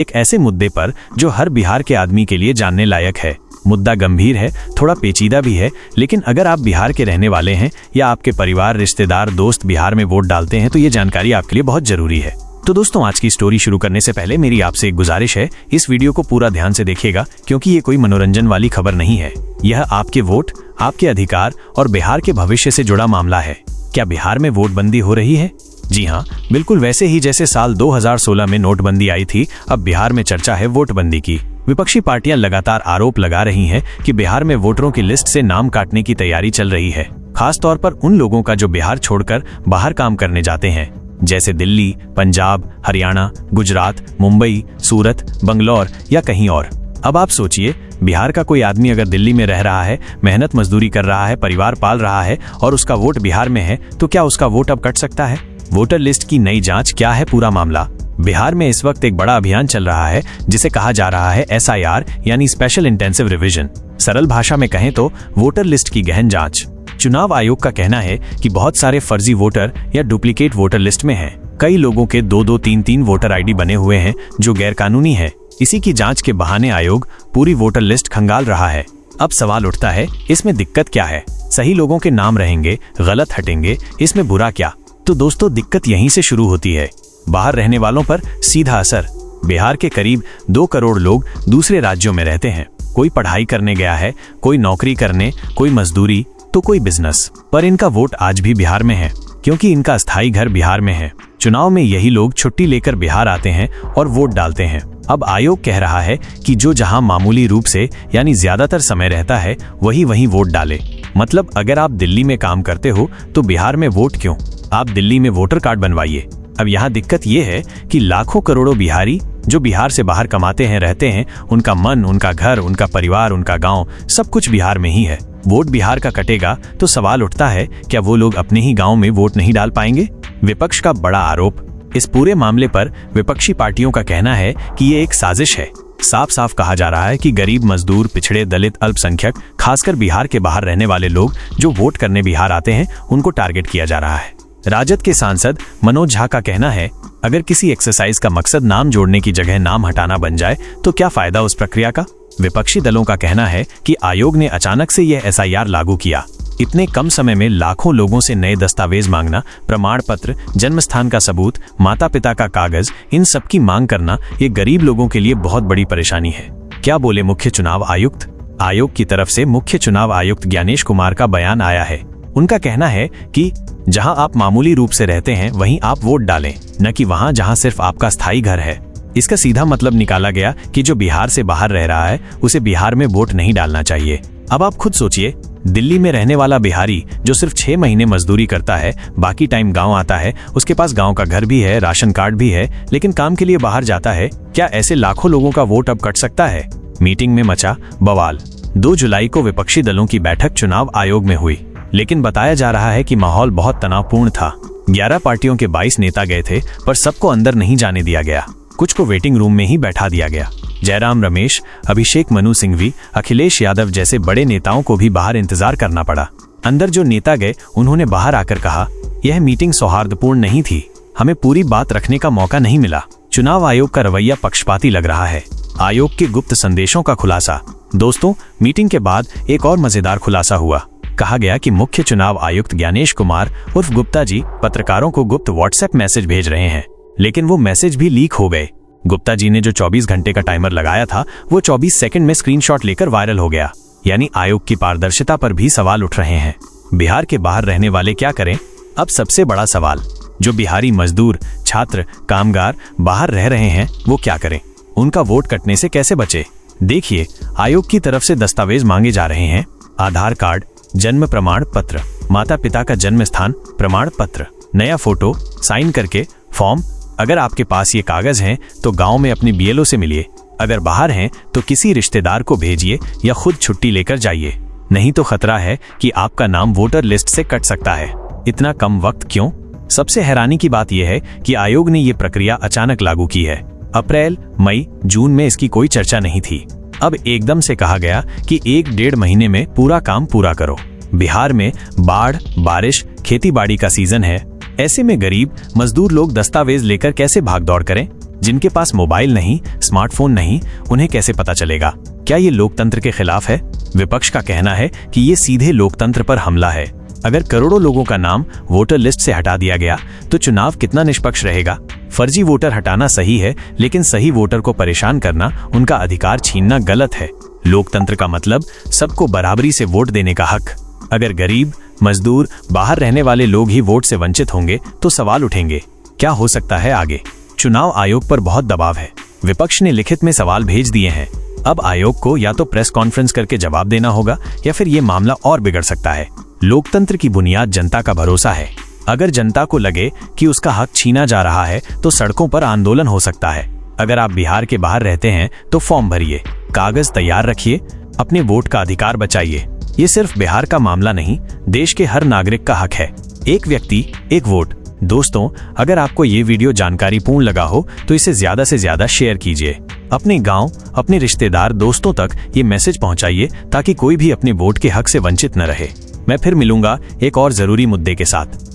एक ऐसे मुद्दे पर जो हर बिहार के आदमी के लिए जानने लायक है। मुद्दा गंभीर है, थोड़ा पेचीदा भी है, लेकिन अगर आप बिहार के रहने वाले हैं या आपके परिवार, रिश्तेदार, दोस्त बिहार में वोट डालते हैं तो ये जानकारी आपके लिए बहुत जरूरी है। तो दोस्तों, आज की स्टोरी शुरू करने से पहले मेरी आपसे एक गुजारिश है, इस वीडियो को पूरा ध्यान से देखिएगा क्योंकि ये कोई मनोरंजन वाली खबर नहीं है। यह आपके वोट, आपके अधिकार और बिहार के भविष्य से जुड़ा मामला है। क्या बिहार में वोटबंदी हो रही है? जी हाँ, बिल्कुल वैसे ही जैसे साल 2016 में नोटबंदी आई थी, अब बिहार में चर्चा है वोटबंदी की। विपक्षी पार्टियां लगातार आरोप लगा रही हैं कि बिहार में वोटरों की लिस्ट से नाम काटने की तैयारी चल रही है, खास तौर पर उन लोगों का जो बिहार छोड़कर बाहर काम करने जाते हैं, जैसे दिल्ली, पंजाब, हरियाणा, गुजरात, मुंबई, सूरत, बंगलौर या कहीं और। अब आप सोचिए, बिहार का कोई आदमी अगर दिल्ली में रह रहा है, मेहनत मजदूरी कर रहा है, परिवार पाल रहा है और उसका वोट बिहार में है, तो क्या उसका वोट अब कट सकता है? वोटर लिस्ट की नई जांच क्या है पूरा मामला? बिहार में इस वक्त एक बड़ा अभियान चल रहा है जिसे कहा जा रहा है SIR यानी स्पेशल इंटेंसिव रिवीजन। सरल भाषा में कहें तो वोटर लिस्ट की गहन जांच। चुनाव आयोग का कहना है कि बहुत सारे फर्जी वोटर या डुप्लीकेट वोटर लिस्ट में हैं। कई लोगों के 2-2, 3-3 वोटर ID बने हुए हैं जो गैर कानूनी है। इसी की जांच के बहाने आयोग पूरी वोटर लिस्ट खंगाल रहा है। अब सवाल उठता है, इसमें दिक्कत क्या है? सही लोगों के नाम रहेंगे, गलत हटेंगे, इसमें बुरा क्या? तो दोस्तों, दिक्कत यहीं से शुरू होती है। बाहर रहने वालों पर सीधा असर। बिहार के करीब 2 करोड़ लोग दूसरे राज्यों में रहते हैं। कोई पढ़ाई करने गया है, कोई नौकरी करने, कोई मजदूरी, तो कोई बिजनेस, पर इनका वोट आज भी बिहार में है क्योंकि इनका स्थायी घर बिहार में है। चुनाव में यही लोग छुट्टी लेकर बिहार आते हैं और वोट डालते हैं। अब आयोग कह रहा है कि जो जहां मामूली रूप से यानी ज्यादातर समय रहता है वही वहीं वोट डाले। मतलब अगर आप दिल्ली में काम करते हो तो बिहार में वोट क्यों? आप दिल्ली में वोटर कार्ड बनवाइए। अब यहाँ दिक्कत ये है कि लाखों करोड़ों बिहारी जो बिहार से बाहर कमाते हैं, रहते हैं, उनका मन, उनका घर, उनका परिवार, उनका गांव, सब कुछ बिहार में ही है। वोट बिहार का कटेगा तो सवाल उठता है, क्या वो लोग अपने ही गांव में वोट नहीं डाल पाएंगे? विपक्ष का बड़ा आरोप। इस पूरे मामले पर विपक्षी पार्टियों का कहना है कि ये एक साजिश है। साफ साफ कहा जा रहा है कि गरीब, मजदूर, पिछड़े, दलित, अल्पसंख्यक, खासकर बिहार के बाहर रहने वाले लोग जो वोट करने बिहार आते हैं, उनको टारगेट किया जा रहा है। राजद के सांसद मनोज झा का कहना है, अगर किसी एक्सरसाइज का मकसद नाम जोड़ने की जगह नाम हटाना बन जाए तो क्या फायदा उस प्रक्रिया का? विपक्षी दलों का कहना है कि आयोग ने अचानक से यह SIR लागू किया। इतने कम समय में लाखों लोगों से नए दस्तावेज मांगना, प्रमाण पत्र, जन्म स्थान का सबूत, माता पिता का कागज, इन सब की मांग करना, ये गरीब लोगों के लिए बहुत बड़ी परेशानी है। क्या बोले मुख्य चुनाव आयुक्त? आयोग की तरफ से मुख्य चुनाव आयुक्त ज्ञानेश कुमार का बयान आया है। उनका कहना है कि जहां आप मामूली रूप से रहते हैं वहीं आप वोट डालें, न कि वहां जहां सिर्फ आपका स्थायी घर है। इसका सीधा मतलब निकाला गया कि जो बिहार से बाहर रह रहा है उसे बिहार में वोट नहीं डालना चाहिए। अब आप खुद सोचिए, दिल्ली में रहने वाला बिहारी जो सिर्फ 6 महीने मजदूरी करता है, बाकी टाइम गांव आता है, उसके पास गांव का घर भी है, राशन कार्ड भी है, लेकिन काम के लिए बाहर जाता है, क्या ऐसे लाखों लोगों का वोट अब कट सकता है? मीटिंग में मचा बवाल। 2 जुलाई को विपक्षी दलों की बैठक चुनाव आयोग में हुई, लेकिन बताया जा रहा है कि माहौल बहुत तनावपूर्ण था। 11 पार्टियों के 22 नेता गए थे, पर सबको अंदर नहीं जाने दिया गया। कुछ को वेटिंग रूम में ही बैठा दिया गया। जयराम रमेश, अभिषेक मनु सिंघवी, अखिलेश यादव जैसे बड़े नेताओं को भी बाहर इंतजार करना पड़ा। अंदर जो नेता गए उन्होंने बाहर आकर कहा, यह मीटिंग सौहार्दपूर्ण नहीं थी, हमें पूरी बात रखने का मौका नहीं मिला। चुनाव आयोग का रवैया पक्षपाती लग रहा है। आयोग के गुप्त संदेशों का खुलासा। दोस्तों, मीटिंग के बाद एक और मजेदार खुलासा हुआ। कहा गया कि मुख्य चुनाव आयुक्त ज्ञानेश कुमार उर्फ गुप्ता जी पत्रकारों को गुप्त WhatsApp मैसेज भेज रहे हैं, लेकिन वो मैसेज भी लीक हो गए। गुप्ता जी ने जो 24 घंटे का टाइमर लगाया था वो 24 सेकंड में स्क्रीनशॉट लेकर वायरल हो गया। यानी आयोग की पारदर्शिता पर भी सवाल उठ रहे हैं। बिहार के बाहर रहने वाले क्या करें? अब सबसे बड़ा सवाल, जो बिहारी मजदूर, छात्र, कामगार बाहर रह रहे हैं वो क्या करें? उनका वोट कटने से कैसे बचे? देखिए, आयोग की तरफ से दस्तावेज मांगे जा रहे हैं। आधार कार्ड, जन्म प्रमाण पत्र, माता पिता का जन्म स्थान प्रमाण पत्र, नया फोटो, साइन करके फॉर्म। अगर आपके पास ये कागज हैं तो गांव में अपने BLO से मिलिए। अगर बाहर हैं तो किसी रिश्तेदार को भेजिए या खुद छुट्टी लेकर जाइए, नहीं तो खतरा है कि आपका नाम वोटर लिस्ट से कट सकता है। इतना कम वक्त क्यों? सबसे हैरानी की बात यह है कि आयोग ने ये प्रक्रिया अचानक लागू की है। अप्रैल, मई, जून में इसकी कोई चर्चा नहीं थी। अब एकदम से कहा गया कि 1-1.5 महीने में पूरा काम पूरा करो। बिहार में बाढ़, बारिश, खेती बाड़ी का सीजन है। ऐसे में गरीब मजदूर लोग दस्तावेज लेकर कैसे भाग दौड़ करें? जिनके पास मोबाइल नहीं, स्मार्टफोन नहीं, उन्हें कैसे पता चलेगा? क्या ये लोकतंत्र के खिलाफ है? विपक्ष का कहना है कि ये सीधे लोकतंत्र पर हमला है। अगर करोड़ों लोगों का नाम वोटर लिस्ट से हटा दिया गया तो चुनाव कितना निष्पक्ष रहेगा? फर्जी वोटर हटाना सही है, लेकिन सही वोटर को परेशान करना, उनका अधिकार छीनना गलत है। लोकतंत्र का मतलब सबको बराबरी से वोट देने का हक। अगर गरीब, मजदूर, बाहर रहने वाले लोग ही वोट से वंचित होंगे तो सवाल उठेंगे, क्या हो सकता है आगे? चुनाव आयोग पर बहुत दबाव है। विपक्ष ने लिखित में सवाल भेज दिए हैं। अब आयोग को या तो प्रेस कॉन्फ्रेंस करके जवाब देना होगा या फिर ये मामला और बिगड़ सकता है। लोकतंत्र की बुनियाद जनता का भरोसा है। अगर जनता को लगे कि उसका हक छीना जा रहा है तो सड़कों पर आंदोलन हो सकता है। अगर आप बिहार के बाहर रहते हैं तो फॉर्म भरिए, कागज तैयार रखिए, अपने वोट का अधिकार बचाइए। ये सिर्फ बिहार का मामला नहीं, देश के हर नागरिक का हक है। एक व्यक्ति, एक वोट। दोस्तों, अगर आपको ये वीडियो जानकारीपूर्ण लगा हो तो इसे ज्यादा से ज्यादा शेयर कीजिए। अपने गांव, अपने रिश्तेदार, दोस्तों तक ये मैसेज पहुंचाइए ताकि कोई भी अपने वोट के हक से वंचित न रहे। मैं फिर मिलूंगा एक और जरूरी मुद्दे के साथ।